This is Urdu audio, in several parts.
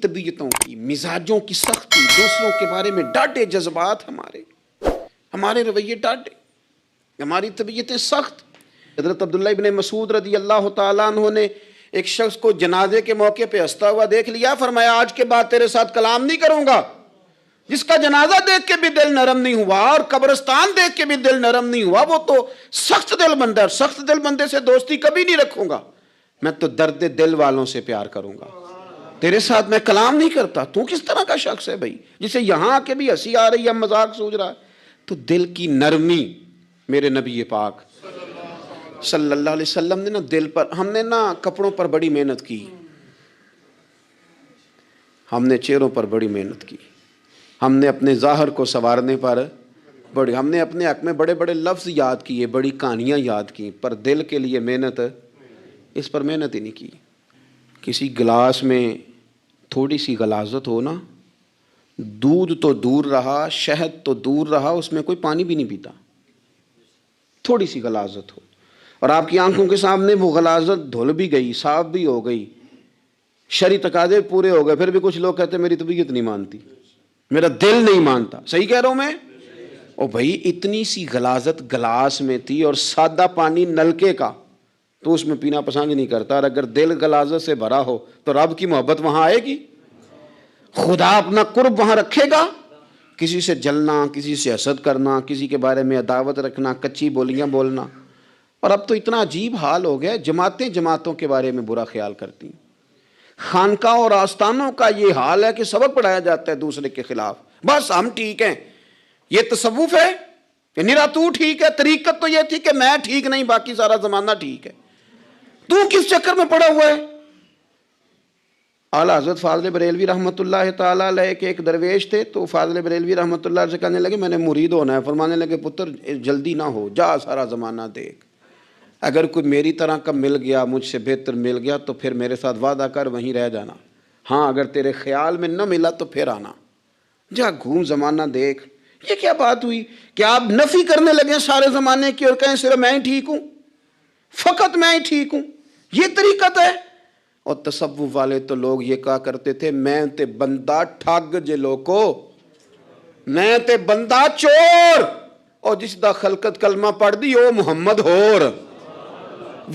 طبیعتوں کی، مزاجوں کی سختی، دوسروں کے بارے میں ڈاڈے جذبات، ہمارے رویے ڈاڈے، ہماری طبیعتیں سخت۔ حضرت عبداللہ ابن مسعود رضی اللہ تعالیٰ عنہ نے ایک شخص کو جنازے کے موقع پہ ہنستا ہوا دیکھ لیا، فرمایا آج کے بعد تیرے ساتھ کلام نہیں کروں گا۔ جس کا جنازہ دیکھ کے بھی دل نرم نہیں ہوا اور قبرستان دیکھ کے بھی دل نرم نہیں ہوا، وہ تو سخت دل بندہ ہے، سخت دل بندے سے دوستی کبھی نہیں رکھوں گا، میں تو درد دل والوں سے پیار کروں گا، تیرے ساتھ میں کلام نہیں کرتا۔ تو کس طرح کا شخص ہے بھائی جسے یہاں آ کے بھی ہنسی آ رہی ہے، مذاق سوچ رہا ہے؟ تو دل کی نرمی، میرے نبی پاک صلی اللہ علیہ وسلم نے نا دل پر، ہم نے نا کپڑوں پر بڑی محنت کی، ہم نے چہروں پر بڑی محنت کی، ہم نے اپنے ظاہر کو سنوارنے پر بڑی، ہم نے اپنے حق میں بڑے بڑے لفظ یاد کیے، بڑی کہانیاں یاد کی، پر دل کے لیے محنت، اس پر محنت ہی نہیں کی۔ کسی گلاس میں تھوڑی سی غلاظت ہو نا، دودھ تو دور رہا، شہد تو دور رہا، اس میں کوئی پانی بھی نہیں پیتا، تھوڑی سی غلاظت ہو، اور آپ کی آنکھوں کے سامنے وہ غلاظت دھل بھی گئی، صاف بھی ہو گئی، شرعی تقاضے پورے ہو گئے، پھر بھی کچھ لوگ کہتے ہیں میری طبیعت نہیں مانتی، میرا دل نہیں مانتا۔ صحیح کہہ رہا ہوں میں؟ او بھائی اتنی سی غلاظت گلاس میں تھی اور سادہ پانی نلکے کا، تو اس میں پینا پسند نہیں کرتا، اور اگر دل غلاظت سے بھرا ہو تو رب کی محبت وہاں آئے گی، خدا اپنا قرب وہاں رکھے گا؟ کسی سے جلنا، کسی سے حسد کرنا، کسی کے بارے میں عداوت رکھنا، کچی بولیاں بولنا، اور اب تو اتنا عجیب حال ہو گیا، جماعتیں جماعتوں کے بارے میں برا خیال کرتی ہیں، خانقاہ اور آستانوں کا یہ حال ہے کہ سبق پڑھایا جاتا ہے دوسرے کے خلاف، بس ہم ٹھیک ہیں، یہ تصوف ہے کہ نرا تو ٹھیک ہے؟ طریقت تو یہ تھی کہ میں ٹھیک نہیں، باقی سارا زمانہ ٹھیک ہے، تو کس چکر میں پڑا ہوا ہے؟ اعلیٰ حضرت فاضل بریلوی رحمۃ اللہ تعالیٰ علیہ کے ایک درویش تھے، تو فاضل بریلوی رحمۃ اللہ سے کہنے لگے میں نے مرید ہونا ہے، فرمانے لگے پتر جلدی نہ ہو، جا سارا زمانہ دیکھ، اگر کوئی میری طرح کا مل گیا، مجھ سے بہتر مل گیا تو پھر میرے ساتھ وعدہ کر وہیں رہ جانا، ہاں اگر تیرے خیال میں نہ ملا تو پھر آنا، جا گھوم زمانہ دیکھ۔ یہ کیا بات ہوئی کہ آپ نفی کرنے لگے سارے زمانے کی اور کہیں صرف میں ہی ٹھیک ہوں، فقط میں ہی ٹھیک ہوں؟ یہ طریقت ہے؟ اور تصوف والے تو لوگ یہ کہا کرتے تھے میں تے بندہ ٹھگ جے لوکو، میں تے بندہ چور، اور جس دا خلقت کلمہ پڑھ دی او محمد ہور۔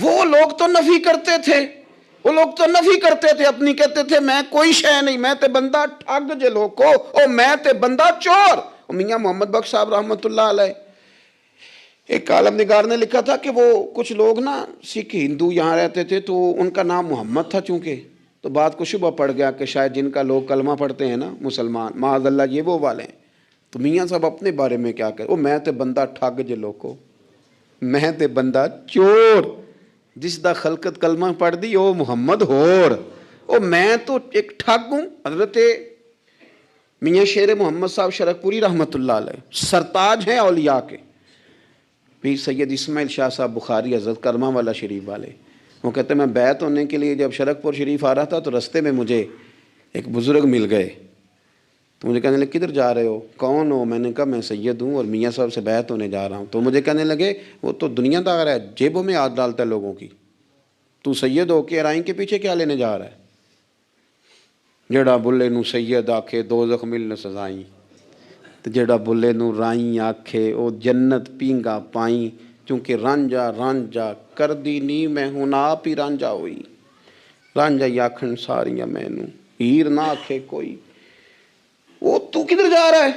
وہ لوگ تو نفی کرتے تھے، وہ لوگ تو نفی کرتے تھے اپنی، کہتے تھے میں کوئی شے نہیں، میں تے بندہ ٹھگ جے لوکو، او میں تے بندہ چور۔ میاں محمد بخش صاحب رحمۃ اللہ علیہ، ایک عالم نگار نے لکھا تھا کہ وہ کچھ لوگ نا سکھ ہندو یہاں رہتے تھے، تو ان کا نام محمد تھا چونکہ، تو بات کو شبہ پڑ گیا کہ شاید جن کا لوگ کلمہ پڑھتے ہیں نا مسلمان، معاذ اللہ یہ وہ والے ہیں، تو میاں صاحب اپنے بارے میں کیا کہے، او میں تے بندہ ٹھگ جے لوکو، میں تے بندہ چور، جس دا خلقت کلمہ پڑھ دی او محمد ہور، او میں تو ایک ٹھگ ہوں۔ حضرت میاں شیر محمد صاحب شرک پوری رحمۃ اللہ علیہ سرتاج ہیں اولیاء کے، پھر سید اسماعیل شاہ صاحب بخاری حضرت کرما والا شریف والے، وہ کہتے ہیں میں بیعت ہونے کے لیے جب شرک پور شریف آ رہا تھا تو رستے میں مجھے ایک بزرگ مل گئے، تو مجھے کہنے لگے کدھر جا رہے ہو، کون ہو؟ میں نے کہا میں سید ہوں اور میاں صاحب سے بیعت ہونے جا رہا ہوں، تو مجھے کہنے لگے وہ تو دنیا دار ہے، جیبوں میں ہاتھ ڈالتا ہے لوگوں کی، تو سید ہو کے رائیں کے پیچھے کیا لینے جا رہا ہے؟ جڑا بلے نو سید آکھے دوزخ ملن سزائیں، تو جڑا بلے نو رائیں آکھے او جنت پینگا پائیں، چونکہ رانجا رانجا کر دی نی میں ہوں آپ ہی رانجا ہوئی، رانجا ہی آکھن ساریاں میں نو ہیر نہ آکھے کوئی۔ وہ تو کدھر جا رہا ہے؟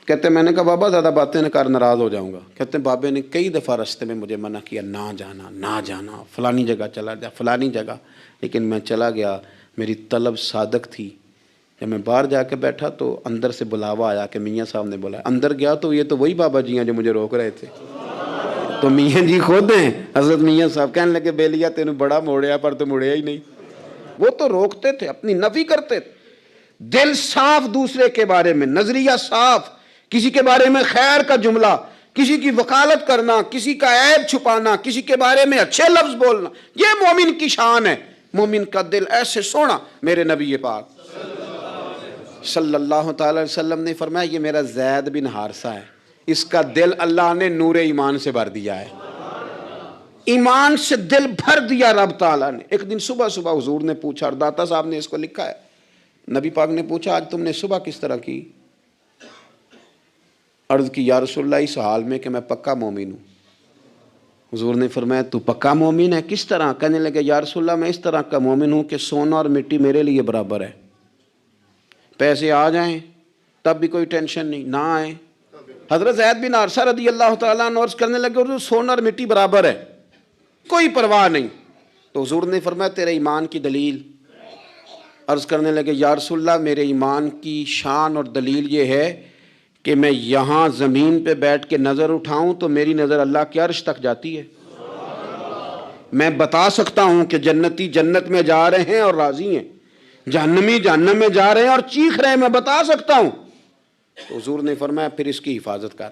کہتے میں نے کہا بابا زیادہ باتیں نہ کر ناراض ہو جاؤں گا۔ کہتے بابے نے کئی دفعہ راستے میں مجھے منع کیا نہ جانا نہ جانا، فلانی جگہ چلا جا فلانی جگہ، لیکن میں چلا گیا، میری طلب صادق تھی۔ جب میں باہر جا کے بیٹھا تو اندر سے بلاوا آیا کہ میاں صاحب نے بولا، اندر گیا تو یہ تو وہی بابا جی ہیں جو مجھے روک رہے تھے، تو میاں جی خود ہیں حضرت میاں صاحب، کہنے لگے بیلیا تینوں بڑا موڑیا پر تو مڑیا ہی نہیں۔ وہ تو روکتے تھے، اپنی نفی کرتے تھے، دل صاف دوسرے کے بارے میں، نظریہ صاف، کسی کے بارے میں خیر کا جملہ، کسی کی وکالت کرنا، کسی کا عیب چھپانا، کسی کے بارے میں اچھے لفظ بولنا، یہ مومن کی شان ہے۔ مومن کا دل ایسے سونا، میرے نبی پاک صلی اللہ تعالی علیہ وسلم نے فرمایا یہ میرا زید بن حارثہ ہے، اس کا دل اللہ نے نور ایمان سے بھر دیا ہے، ایمان سے دل بھر دیا رب تعالیٰ نے۔ ایک دن صبح صبح حضور نے پوچھا، اور داتا صاحب نے اس کو لکھا ہے نبی پاک نے پوچھا آج تم نے صبح کس طرح کی؟ عرض کی یا رسول اللہ اس حال میں کہ میں پکا مومن ہوں۔ حضور نے فرمایا تو پکا مومن ہے، کس طرح؟ کہنے لگے یا رسول اللہ میں اس طرح کا مومن ہوں کہ سونا اور مٹی میرے لیے برابر ہے، پیسے آ جائیں تب بھی کوئی ٹینشن نہیں، نہ آئیں۔ حضرت زید بن حارثہ رضی اللہ تعالیٰ عنہ عرض کرنے لگے حضور سونا اور مٹی برابر ہے، کوئی پرواہ نہیں۔ تو حضور نے فرمایا تیرے ایمان کی دلیل؟ عرض کرنے لگے یا رسول اللہ میرے ایمان کی شان اور دلیل یہ ہے کہ میں یہاں زمین پہ بیٹھ کے نظر اٹھاؤں تو میری نظر اللہ کے عرش تک جاتی ہے۔ میں بتا سکتا ہوں کہ جنتی جنت میں جا رہے ہیں اور راضی ہیں، جہنمی جہنم میں جا رہے ہیں اور چیخ رہے ہیں، میں بتا سکتا ہوں۔ تو حضور نے فرمایا پھر اس کی حفاظت کر،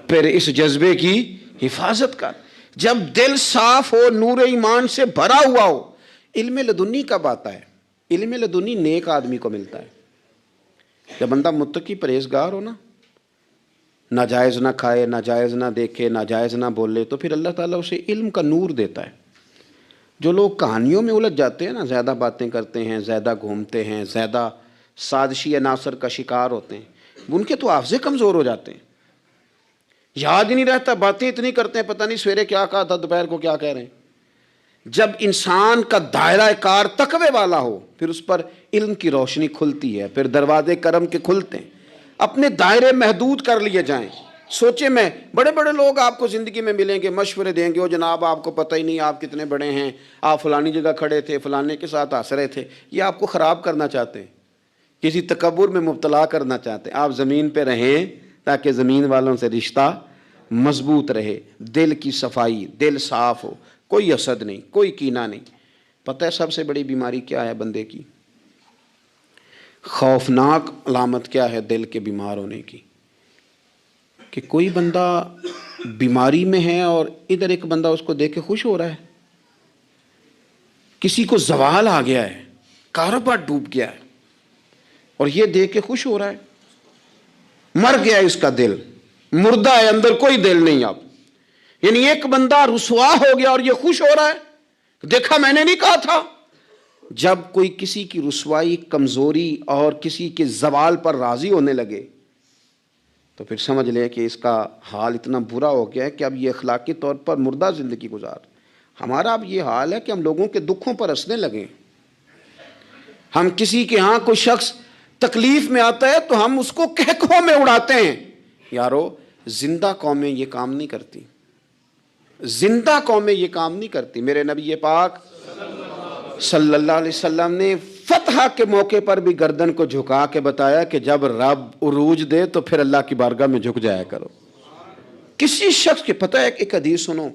پھر اس جذبے کی حفاظت کر۔ جب دل صاف ہو، نور ایمان سے بھرا ہوا ہو، علم لدنی کب آتا ہے؟ علم لدنی نیک آدمی کو ملتا ہے جب بندہ متقی پرہیزگار ہو نا، ناجائز نہ کھائے، ناجائز نہ دیکھے، ناجائز نہ بولے، تو پھر اللہ تعالیٰ اسے علم کا نور دیتا ہے۔ جو لوگ کہانیوں میں الجھ جاتے ہیں نا، زیادہ باتیں کرتے ہیں، زیادہ گھومتے ہیں، زیادہ سازشی عناصر کا شکار ہوتے ہیں، ان کے تو حافظے کمزور ہو جاتے ہیں، یاد ہی نہیں رہتا، باتیں اتنی کرتے ہیں پتہ نہیں سویرے کیا کہا تھا، دوپہر کو کیا کہہ رہے ہیں۔ جب انسان کا دائرہ کار تقوی والا ہو پھر اس پر علم کی روشنی کھلتی ہے، پھر دروازے کرم کے کھلتے ہیں، اپنے دائرے محدود کر لیے جائیں۔ سوچیں میں بڑے بڑے لوگ آپ کو زندگی میں ملیں گے، مشورے دیں گے، وہ جناب آپ کو پتہ ہی نہیں آپ کتنے بڑے ہیں، آپ فلانی جگہ کھڑے تھے، فلانے کے ساتھ ہنس رہے تھے، یہ آپ کو خراب کرنا چاہتے ہیں، کسی تکبر میں مبتلا کرنا چاہتے ہیں۔ آپ زمین پہ رہیں تاکہ زمین والوں سے رشتہ مضبوط رہے، دل کی صفائی، دل صاف ہو، کوئی حسد نہیں، کوئی کینہ نہیں۔ پتہ ہے سب سے بڑی بیماری کیا ہے بندے کی؟ خوفناک علامت کیا ہے دل کے بیمار ہونے کی؟ کہ کوئی بندہ بیماری میں ہے اور ادھر ایک بندہ اس کو دیکھ کے خوش ہو رہا ہے، کسی کو زوال آ گیا ہے، کاروبار ڈوب گیا ہے اور یہ دیکھ کے خوش ہو رہا ہے، مر گیا اس کا دل، مردہ ہے، اندر کوئی دل نہیں۔ آپ یعنی ایک بندہ رسوا ہو گیا اور یہ خوش ہو رہا ہے، دیکھا میں نے نہیں کہا تھا۔ جب کوئی کسی کی رسوائی، کمزوری اور کسی کے زوال پر راضی ہونے لگے تو پھر سمجھ لے کہ اس کا حال اتنا برا ہو گیا ہے کہ اب یہ اخلاقی طور پر مردہ زندگی گزار۔ ہمارا اب یہ حال ہے کہ ہم لوگوں کے دکھوں پر ہنسنے لگے، ہم کسی کے ہاں کوئی شخص تکلیف میں آتا ہے تو ہم اس کو کہکہوں میں اڑاتے ہیں۔ یارو زندہ قومیں یہ کام نہیں کرتی، زندہ قومیں یہ کام نہیں کرتی۔ میرے نبی پاک صلی اللہ علیہ وسلم نے فتح کے موقع پر بھی گردن کو جھکا کے بتایا کہ جب رب عروج دے تو پھر اللہ کی بارگاہ میں جھک جایا کرو۔ کسی شخص کے پتہ ہے ایک حدیث سنو،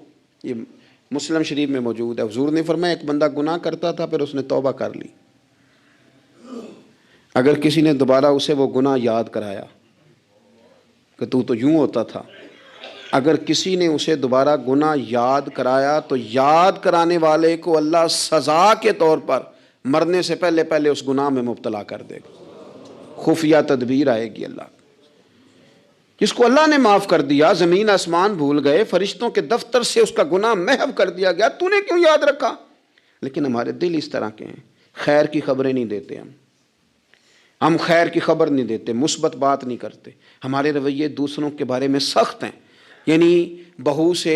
یہ مسلم شریف میں موجود ہے، حضور نے فرمایا ایک بندہ گناہ کرتا تھا پھر اس نے توبہ کر لی، اگر کسی نے دوبارہ اسے وہ گناہ یاد کرایا کہ تو یوں ہوتا تھا، اگر کسی نے اسے دوبارہ گناہ یاد کرایا تو یاد کرانے والے کو اللہ سزا کے طور پر مرنے سے پہلے پہلے اس گناہ میں مبتلا کر دے گا، خفیہ تدبیر آئے گی اللہ۔ جس کو اللہ نے معاف کر دیا، زمین آسمان بھول گئے، فرشتوں کے دفتر سے اس کا گناہ محو کر دیا گیا، تو نے کیوں یاد رکھا؟ لیکن ہمارے دل اس طرح کے ہیں، خیر کی خبریں نہیں دیتے، ہم خیر کی خبر نہیں دیتے، مثبت بات نہیں کرتے، ہمارے رویے دوسروں کے بارے میں سخت ہیں۔ یعنی بہو سے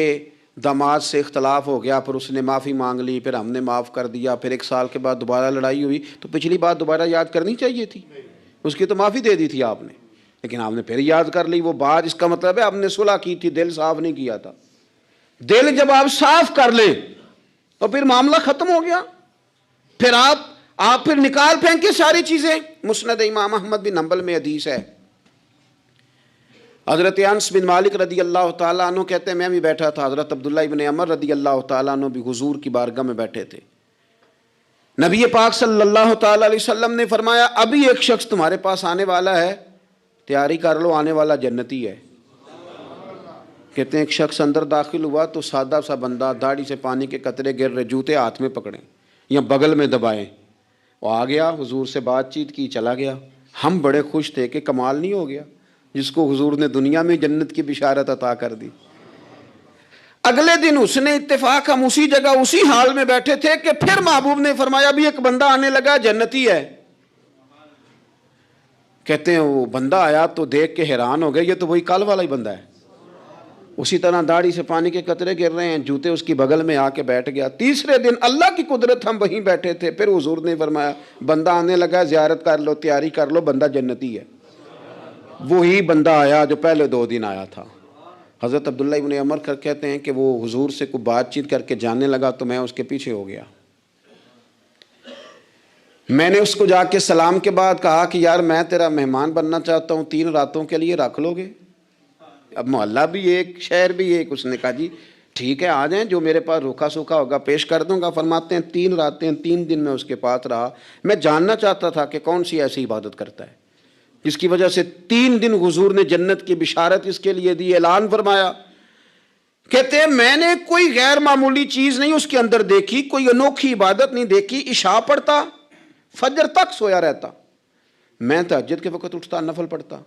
داماد سے اختلاف ہو گیا، پھر اس نے معافی مانگ لی، پھر ہم نے معاف کر دیا، پھر ایک سال کے بعد دوبارہ لڑائی ہوئی تو پچھلی بات دوبارہ یاد کرنی چاہیے تھی، اس کی تو معافی دے دی تھی آپ نے، لیکن آپ نے پھر یاد کر لی وہ بات، اس کا مطلب ہے آپ نے صلح کی تھی، دل صاف نہیں کیا تھا۔ دل جب آپ صاف کر لیں تو پھر معاملہ ختم ہو گیا، پھر آپ پھر نکال پھینکے ساری چیزیں۔ مسند امام احمد بن حنبل میں حدیث ہے، حضرت انس بن مالک رضی اللہ تعالیٰ عنہ کہتے ہیں میں بھی بیٹھا تھا، حضرت عبداللہ ابن عمر رضی اللہ تعالیٰ عنہ بھی حضور کی بارگاہ میں بیٹھے تھے۔ نبی پاک صلی اللہ تعالیٰ علیہ وسلم نے فرمایا ابھی ایک شخص تمہارے پاس آنے والا ہے، تیاری کر لو، آنے والا جنتی ہے۔ کہتے ہیں ایک شخص اندر داخل ہوا تو سادہ سا بندہ، داڑھی سے پانی کے قطرے گر رہے، جوتے ہاتھ میں پکڑیں یا بغل میں دبائیں، وہ آ گیا، حضور سے بات چیت کی، چلا گیا۔ ہم بڑے خوش تھے کہ کمال نہیں ہو گیا، جس کو حضور نے دنیا میں جنت کی بشارت عطا کر دی۔ اگلے دن اس نے اتفاق، ہم اسی جگہ اسی حال میں بیٹھے تھے کہ پھر محبوب نے فرمایا بھی ایک بندہ آنے لگا جنتی ہے۔ کہتے ہیں وہ بندہ آیا تو دیکھ کے حیران ہو گئے، یہ تو وہی کل والا ہی بندہ ہے۔ اسی طرح داڑھی سے پانی کے قطرے گر رہے ہیں، جوتے اس کی بغل میں آ کے بیٹھ گیا۔ تیسرے دن اللہ کی قدرت، ہم وہیں بیٹھے تھے، پھر حضور نے فرمایا بندہ آنے لگا، زیارت کر لو، تیاری کر لو، بندہ جنتی ہے۔ وہی بندہ آیا جو پہلے 2 دن آیا تھا۔ حضرت عبداللہ ابن عمر کہتے ہیں کہ وہ حضور سے کوئی بات چیت کر کے جانے لگا تو میں اس کے پیچھے ہو گیا۔ میں نے اس کو جا کے سلام کے بعد کہا کہ یار میں تیرا مہمان بننا چاہتا ہوں، 3 راتوں کے لیے رکھ لو گے؟ اب محلہ بھی ایک، شہر بھی ایک۔ اس نے کہا جی ٹھیک ہے آ جائیں، جو میرے پاس روکھا سوکھا ہوگا پیش کر دوں گا۔ فرماتے ہیں 3 راتیں 3 دن میں اس کے پاس رہا۔ میں جاننا چاہتا تھا کہ کون سی ایسی عبادت کرتا ہے جس کی وجہ سے 3 دن حضور نے جنت کی بشارت اس کے لیے دی، اعلان فرمایا۔ کہتے ہیں میں نے کوئی غیر معمولی چیز نہیں اس کے اندر دیکھی، کوئی انوکھی عبادت نہیں دیکھی۔ عشاء پڑھتا، فجر تک سویا رہتا، میں تہجد کے وقت اٹھتا، نفل پڑھتا۔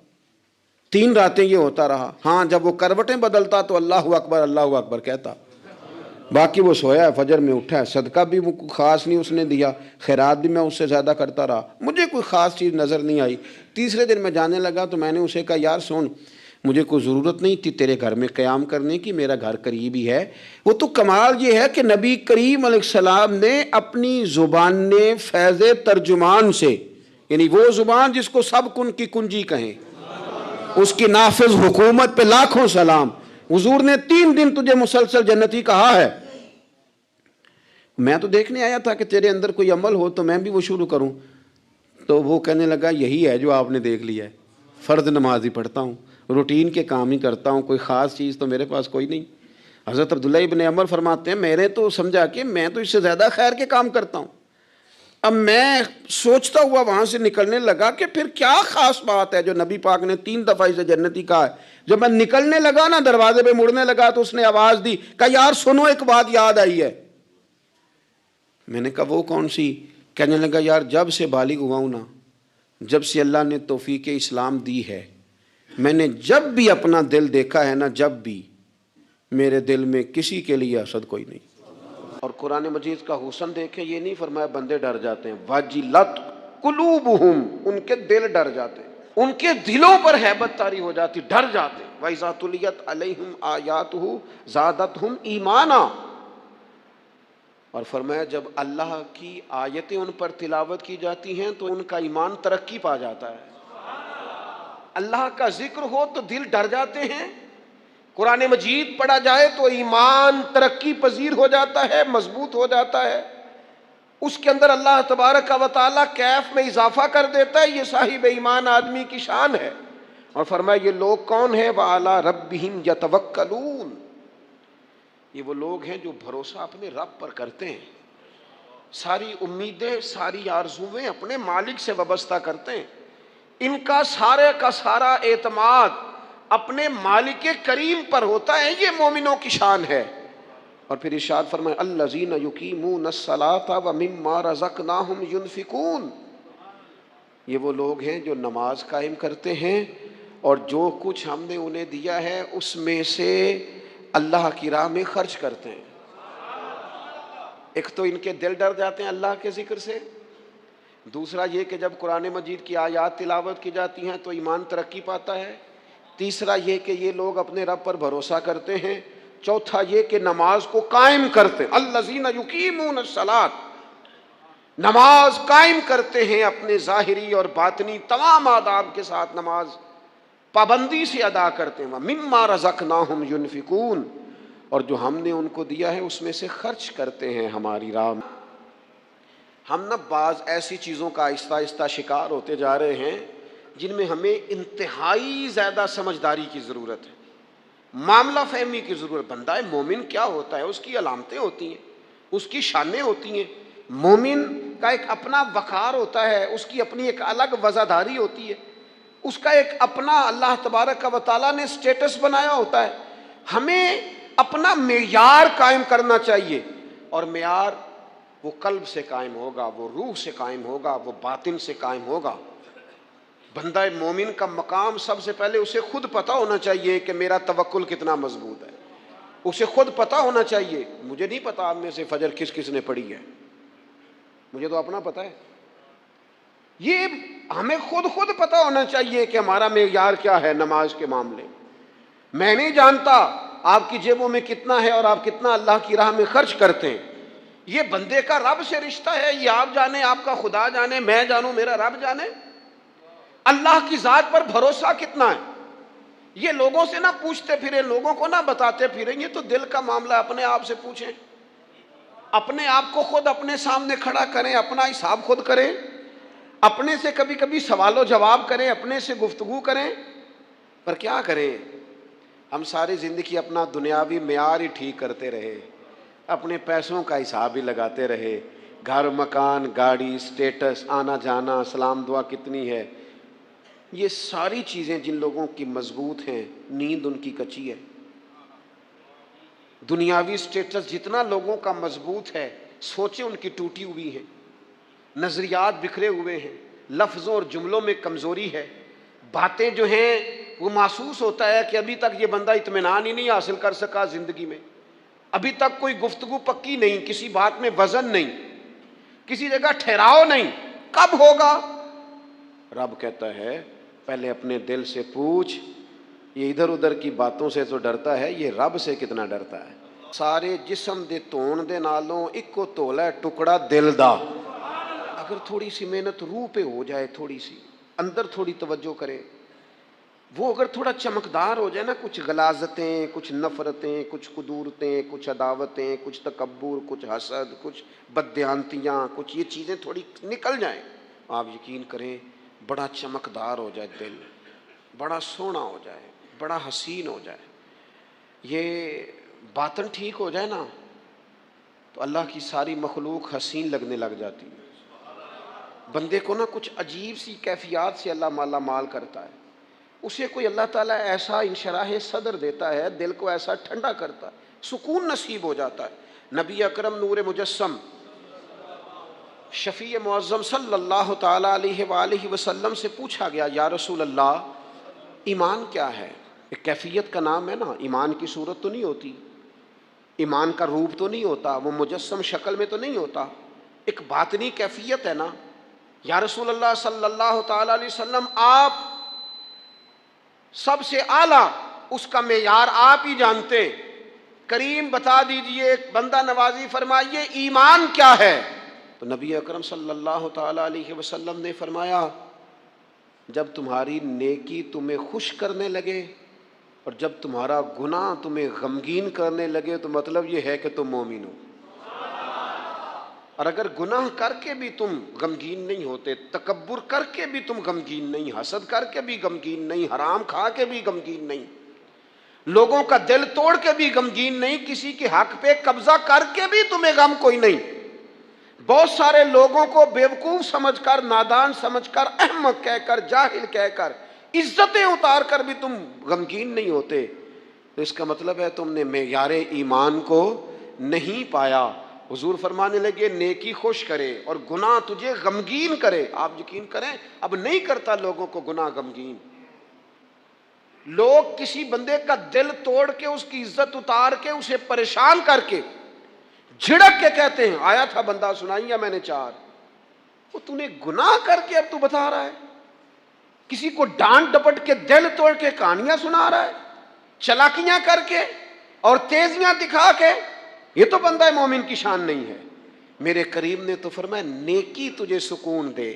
3 راتیں یہ ہوتا رہا۔ ہاں جب وہ کروٹیں بدلتا تو اللہ اکبر کہتا، باقی وہ سویا ہے، فجر میں اٹھا ہے۔ صدقہ بھی وہ خاص نہیں اس نے دیا، خیرات بھی میں اس سے زیادہ کرتا رہا، مجھے کوئی خاص چیز نظر نہیں آئی۔ تیسرے دن میں جانے لگا تو میں نے اسے کہا یار سن، مجھے کوئی ضرورت نہیں تھی تیرے گھر میں قیام کرنے کی، میرا گھر قریب ہی ہے۔ وہ تو کمال یہ ہے کہ نبی کریم علیہ السلام نے اپنی زبان فیض ترجمان سے، یعنی وہ زبان جس کو سب کن کی کنجی کہیں، اس کی نافذ حکومت پہ لاکھوں سلام، حضور نے 3 دن تجھے مسلسل جنتی کہا ہے۔ میں تو دیکھنے آیا تھا کہ تیرے اندر کوئی عمل ہو تو میں بھی وہ شروع کروں۔ تو وہ کہنے لگا یہی ہے جو آپ نے دیکھ لیا ہے، فرض نماز ہی پڑھتا ہوں، روٹین کے کام ہی کرتا ہوں، کوئی خاص چیز تو میرے پاس کوئی نہیں۔ حضرت عبداللہ ابن عمر فرماتے ہیں میں نے تو سمجھا کہ میں تو اس سے زیادہ خیر کے کام کرتا ہوں۔ اب میں سوچتا ہوا وہاں سے نکلنے لگا کہ پھر کیا خاص بات ہے جو نبی پاک نے 3 دفعہ اسے جنتی کہا ہے۔ جب میں نکلنے لگا نا، دروازے پہ مڑنے لگا تو اس نے آواز دی، کہا یار سنو ایک بات یاد آئی ہے۔ میں نے کہا وہ کون سی؟ کہنے لگا یار جب سے بالغ ہوا ہوں نا، جب سے اللہ نے توفیق اسلام دی ہے، میں نے جب بھی اپنا دل دیکھا ہے نا، جب بھی میرے دل میں کسی کے لیے حسد کوئی نہیں۔ اور قرآن مجید کا حسن دیکھیں، یہ نہیں فرمایا بندے ڈر جاتے ہیں، واجلت قلوبہم، ان کے دل ڈر جاتے ہیں، ان کے دلوں پر ہیبت طاری ہو جاتی، ڈر جاتے ہیں۔ وَإِذَا تُلِيَتْ عَلَيْهِمْ آيَاتُهُ زَادَتْهُمْ ایمانا، اور فرمایا جب اللہ کی آیتیں ان پر تلاوت کی جاتی ہیں تو ان کا ایمان ترقی پا جاتا ہے۔ اللہ کا ذکر ہو تو دل ڈر جاتے ہیں، قرآن مجید پڑھا جائے تو ایمان ترقی پذیر ہو جاتا ہے، مضبوط ہو جاتا ہے، اس کے اندر اللہ تبارک و تعالیٰ کیف میں اضافہ کر دیتا ہے۔ یہ صاحب ایمان آدمی کی شان ہے۔ اور فرمایا یہ لوگ کون ہیں؟ وَعَلَىٰ رَبِّهِمْ يَتَوَكَّلُونَ، یہ وہ لوگ ہیں جو بھروسہ اپنے رب پر کرتے ہیں، ساری امیدیں، ساری آرزویں اپنے مالک سے وابستہ کرتے ہیں، ان کا سارے کا سارا اعتماد اپنے مالک کریم پر ہوتا ہے۔ یہ مومنوں کی شان ہے۔ اور پھر ارشاد فرمائے الذین یقیمون الصلاۃ ومما رزقناہم ینفقون، یہ وہ لوگ ہیں جو نماز قائم کرتے ہیں اور جو کچھ ہم نے انہیں دیا ہے اس میں سے اللہ کی راہ میں خرچ کرتے ہیں۔ ایک تو ان کے دل ڈر جاتے ہیں اللہ کے ذکر سے، دوسرا یہ کہ جب قرآن مجید کی آیات تلاوت کی جاتی ہیں تو ایمان ترقی پاتا ہے، تیسرا یہ کہ یہ لوگ اپنے رب پر بھروسہ کرتے ہیں، چوتھا یہ کہ نماز کو قائم کرتے ہیں۔ الذین یقیمون الصلاۃ، نماز قائم کرتے ہیں، اپنے ظاہری اور باطنی تمام آداب کے ساتھ نماز پابندی سے ادا کرتے ہیں۔ مما رزقناہم ینفقون، اور جو ہم نے ان کو دیا ہے اس میں سے خرچ کرتے ہیں ہماری راہ میں۔ ہم نہ بعض ایسی چیزوں کا آہستہ آہستہ شکار ہوتے جا رہے ہیں جن میں ہمیں انتہائی زیادہ سمجھداری کی ضرورت ہے، معاملہ فہمی کی ضرورت۔ بندہ مومن کیا ہوتا ہے، اس کی علامتیں ہوتی ہیں، اس کی شانیں ہوتی ہیں۔ مومن کا ایک اپنا وقار ہوتا ہے، اس کی اپنی ایک الگ وزاداری ہوتی ہے، اس کا ایک اپنا اللہ تبارک و تعالیٰ نے سٹیٹس بنایا ہوتا ہے۔ ہمیں اپنا معیار قائم کرنا چاہیے، اور معیار وہ قلب سے قائم ہوگا، وہ روح سے قائم ہوگا، وہ باطن سے قائم ہوگا۔ بندہ مومن کا مقام سب سے پہلے اسے خود پتہ ہونا چاہیے کہ میرا توکل کتنا مضبوط ہے، اسے خود پتہ ہونا چاہیے۔ مجھے نہیں پتا آپ میں سے فجر کس کس نے پڑھی ہے، مجھے تو اپنا پتہ ہے، یہ ہمیں خود پتہ ہونا چاہیے کہ ہمارا معیار کیا ہے نماز کے معاملے میں نہیں جانتا آپ کی جیبوں میں کتنا ہے اور آپ کتنا اللہ کی راہ میں خرچ کرتے ہیں. یہ بندے کا رب سے رشتہ ہے، یہ آپ جانے، آپ کا خدا جانے، میں جانوں، میرا رب جانے. اللہ کی ذات پر بھروسہ کتنا ہے؟ یہ لوگوں سے نہ پوچھتے پھریں، لوگوں کو نہ بتاتے پھریں، یہ تو دل کا معاملہ اپنے آپ سے پوچھیں، اپنے آپ کو خود اپنے سامنے کھڑا کریں، اپنا حساب خود کریں، اپنے سے کبھی کبھی سوال و جواب کریں، اپنے سے گفتگو کریں. پر کیا کریں، ہم ساری زندگی اپنا دنیاوی معیار ہی ٹھیک کرتے رہے، اپنے پیسوں کا حساب ہی لگاتے رہے، گھر مکان گاڑی سٹیٹس آنا جانا سلام دعا کتنی ہے. یہ ساری چیزیں جن لوگوں کی مضبوط ہیں نیند ان کی کچی ہے. دنیاوی سٹیٹس جتنا لوگوں کا مضبوط ہے سوچیں ان کی ٹوٹی ہوئی ہیں، نظریات بکھرے ہوئے ہیں، لفظوں اور جملوں میں کمزوری ہے، باتیں جو ہیں وہ محسوس ہوتا ہے کہ ابھی تک یہ بندہ اطمینان ہی نہیں حاصل کر سکا زندگی میں، ابھی تک کوئی گفتگو پکی نہیں، کسی بات میں وزن نہیں، کسی جگہ ٹھہراؤ نہیں. کب ہوگا؟ رب کہتا ہے پہلے اپنے دل سے پوچھ، یہ ادھر ادھر کی باتوں سے تو ڈرتا ہے، یہ رب سے کتنا ڈرتا ہے. سارے جسم دے تون دے نالوں اکو تولا ہے ٹکڑا دل دا. اگر تھوڑی سی محنت روح پہ ہو جائے، تھوڑی سی اندر تھوڑی توجہ کرے، وہ اگر تھوڑا چمکدار ہو جائے نا، کچھ غلاظتیں، کچھ نفرتیں، کچھ قدورتیں، کچھ عداوتیں، کچھ تکبر، کچھ حسد، کچھ بددیانتیاں، کچھ یہ چیزیں تھوڑی نکل جائیں، آپ یقین کریں بڑا چمکدار ہو جائے دل، بڑا سونا ہو جائے، بڑا حسین ہو جائے. یہ باطن ٹھیک ہو جائے نا تو اللہ کی ساری مخلوق حسین لگنے لگ جاتی ہے. بندے کو نا کچھ عجیب سی کیفیات سے اللہ مالا مال کرتا ہے، اسے کوئی اللہ تعالیٰ ایسا انشراح صدر دیتا ہے، دل کو ایسا ٹھنڈا کرتا ہے، سکون نصیب ہو جاتا ہے. نبی اکرم نور مجسم شفیع معظم صلی اللہ تعالیٰ علیہ وآلہ وسلم سے پوچھا گیا یا رسول اللہ ایمان کیا ہے؟ ایک کیفیت کا نام ہے نا، ایمان کی صورت تو نہیں ہوتی، ایمان کا روپ تو نہیں ہوتا، وہ مجسم شکل میں تو نہیں ہوتا، ایک باطنی کیفیت ہے نا. یا رسول اللہ صلی اللہ تعالیٰ علیہ وسلم آپ سب سے اعلیٰ اس کا معیار آپ ہی جانتے، کریم بتا دیجئے، بندہ نوازی فرمائیے ایمان کیا ہے؟ تو نبی اکرم صلی اللہ تعالیٰ علیہ وسلم نے فرمایا جب تمہاری نیکی تمہیں خوش کرنے لگے اور جب تمہارا گناہ تمہیں غمگین کرنے لگے تو مطلب یہ ہے کہ تم مومن ہو. اور اگر گناہ کر کے بھی تم غمگین نہیں ہوتے، تکبر کر کے بھی تم غمگین نہیں، حسد کر کے بھی غمگین نہیں، حرام کھا کے بھی غمگین نہیں، لوگوں کا دل توڑ کے بھی غمگین نہیں، کسی کے حق پہ قبضہ کر کے بھی تمہیں غم کوئی نہیں، بہت سارے لوگوں کو بیوقوف سمجھ کر، نادان سمجھ کر، احمق کہہ کر، جاہل کہہ کر، عزتیں اتار کر بھی تم غمگین نہیں ہوتے، تو اس کا مطلب ہے تم نے معیار ایمان کو نہیں پایا. حضور فرمانے لگے نیکی خوش کرے اور گناہ تجھے غمگین کرے. آپ یقین کریں اب نہیں کرتا لوگوں کو گناہ غمگین. لوگ کسی بندے کا دل توڑ کے، اس کی عزت اتار کے، اسے پریشان کر کے، جھڑک کے کہتے ہیں آیا تھا بندہ سنائیا میں نے 4، وہ تو نے گناہ کر کے اب تو بتا رہا ہے. کسی کو ڈانٹ ڈپٹ کے دل توڑ کے کہانیاں سنا رہا ہے، چلاکیاں کر کے اور تیزیاں دکھا کے. یہ تو بندہ مومن کی شان نہیں ہے. میرے کریم نے تو فرمایا نیکی تجھے سکون دے،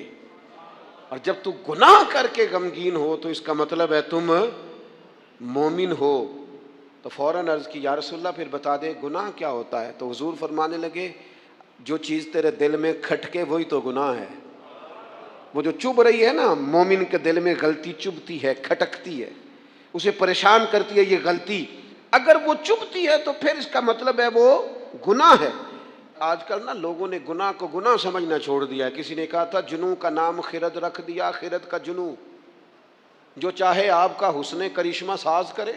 اور جب تو گناہ کر کے غمگین ہو تو اس کا مطلب ہے تم مومن ہو. تو فوراً عرض کی یا رسول اللہ پھر بتا دے گناہ کیا ہوتا ہے؟ تو حضور فرمانے لگے جو چیز تیرے دل میں کھٹکے وہی تو گناہ ہے. وہ جو چبھ رہی ہے نا، مومن کے دل میں غلطی چبھتی ہے، کھٹکتی ہے، اسے پریشان کرتی ہے یہ غلطی، اگر وہ چبھتی ہے تو پھر اس کا مطلب ہے وہ گناہ ہے. آج کل نا لوگوں نے گناہ کو گناہ سمجھنا چھوڑ دیا ہے. کسی نے کہا تھا جنوں کا نام خرد رکھ دیا، خرد کا جنوں. جو چاہے آپ کا حسن کرشمہ ساز کرے،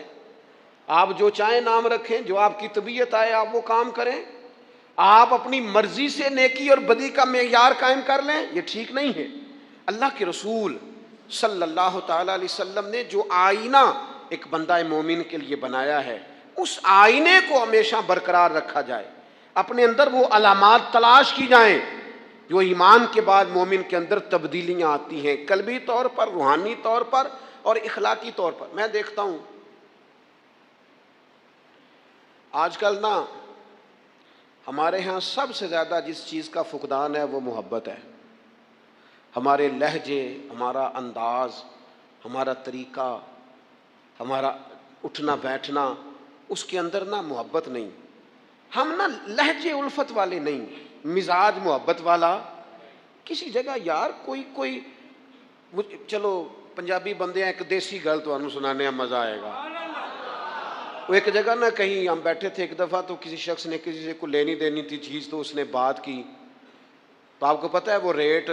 آپ جو چاہیں نام رکھیں، جو آپ کی طبیعت آئے آپ وہ کام کریں، آپ اپنی مرضی سے نیکی اور بدی کا معیار قائم کر لیں، یہ ٹھیک نہیں ہے. اللہ کے رسول صلی اللہ تعالیٰ علیہ وسلم نے جو آئینہ ایک بندہ مومن کے لیے بنایا ہے، اس آئینے کو ہمیشہ برقرار رکھا جائے، اپنے اندر وہ علامات تلاش کی جائیں جو ایمان کے بعد مومن کے اندر تبدیلیاں آتی ہیں قلبی طور پر، روحانی طور پر اور اخلاقی طور پر. میں دیکھتا ہوں آج کل نا ہمارے ہاں سب سے زیادہ جس چیز کا فقدان ہے وہ محبت ہے. ہمارے لہجے، ہمارا انداز، ہمارا طریقہ، ہمارا اٹھنا بیٹھنا، اس کے اندر نا محبت نہیں. ہم نا لہجے الفت والے نہیں، مزاج محبت والا. کسی جگہ یار کوئی چلو پنجابی بندے ہیں، ایک دیسی گل تو انہوں سنانے میں مزہ آئے گا. وہ ایک جگہ نا کہیں ہم بیٹھے تھے ایک دفعہ، تو کسی شخص نے کسی سے کو لینی دینی تھی چیز، تو اس نے بات کی. تو آپ کو پتہ ہے وہ ریٹ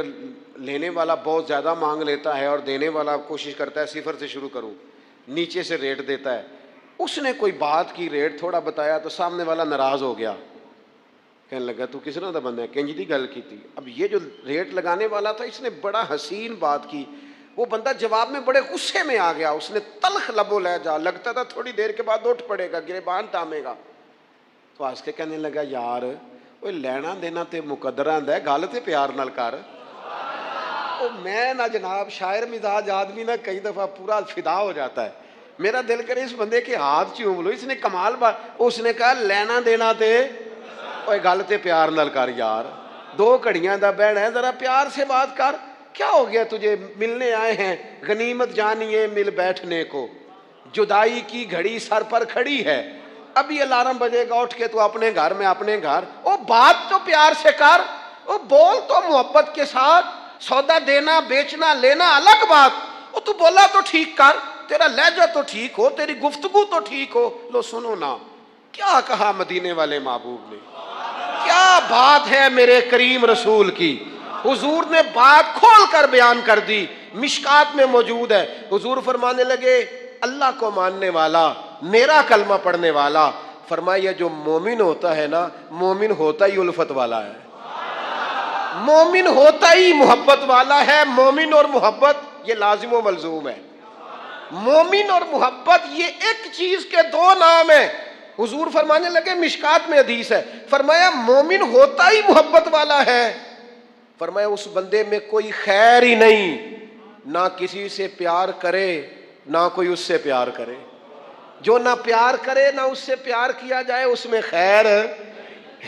لینے والا بہت زیادہ مانگ لیتا ہے اور دینے والا کوشش کرتا ہے صفر سے شروع کروں، نیچے سے ریٹ دیتا ہے. اس نے کوئی بات کی، ریٹ تھوڑا بتایا تو سامنے والا ناراض ہو گیا. کہنے لگا تو کس طرح کا بندہ ہے، کنج دی گل کی تھی. اب یہ جو ریٹ لگانے والا تھا اس نے بڑا حسین بات کی، وہ بندہ جواب میں بڑے غصے میں آ گیا. اس نے تلخ لب و لہجہ، لگتا تھا تھوڑی دیر کے بعد اٹھ پڑے گا، گریبان تامے گا. تو ہنس کے کہنے لگا یار وہ لینا دینا تے مقدر آندا ہے، گل تے پیار نال کر. میں نہ جناب شاعر مزاج آدمی نہ کئی دفعہ پورا فدا ہو جاتا ہے. میرا دل کرے اس بندے کے ہاتھ چوم لو، اس نے کمال بات. اس نے کہا لینا دینا تے گل تے پیار نال کر یار، 2 گھڑیاں دا بہن ہے، ذرا پیار سے بات کر. کیا ہو گیا تجھے، ملنے آئے ہیں، غنیمت جانیے مل بیٹھنے کو، جدائی کی گھڑی سر پر کھڑی ہے، ابھی الارم بجے گا اٹھ کے تو اپنے گھر میں اپنے گھر. او بات تو پیار سے کر، او بول تو محبت کے ساتھ. سودا دینا بیچنا لینا الگ بات، او تو بولا تو ٹھیک کر، تیرا لہجہ تو ٹھیک ہو، تیری گفتگو تو ٹھیک ہو. لو سنو نا کیا کہا مدینے والے محبوب نے، کیا بات ہے میرے کریم رسول کی. حضور نے بات کھول کر بیان کر دی، مشکات میں موجود ہے. حضور فرمانے لگے اللہ کو ماننے والا، میرا کلمہ پڑھنے والا، فرمایا جو مومن ہوتا ہے نا، مومن ہوتا ہی الفت والا ہے، مومن ہوتا ہی محبت والا ہے. مومن اور محبت یہ لازم و ملزوم ہے. مومن اور محبت یہ ایک چیز کے 2 نام ہیں. حضور فرمانے لگے مشکات میں حدیث ہے، فرمایا مومن ہوتا ہی محبت والا ہے. فرمایا اس بندے میں کوئی خیر ہی نہیں، نہ کسی سے پیار کرے نہ کوئی اس سے پیار کرے. جو نہ پیار کرے نہ اس سے پیار کیا جائے اس میں خیر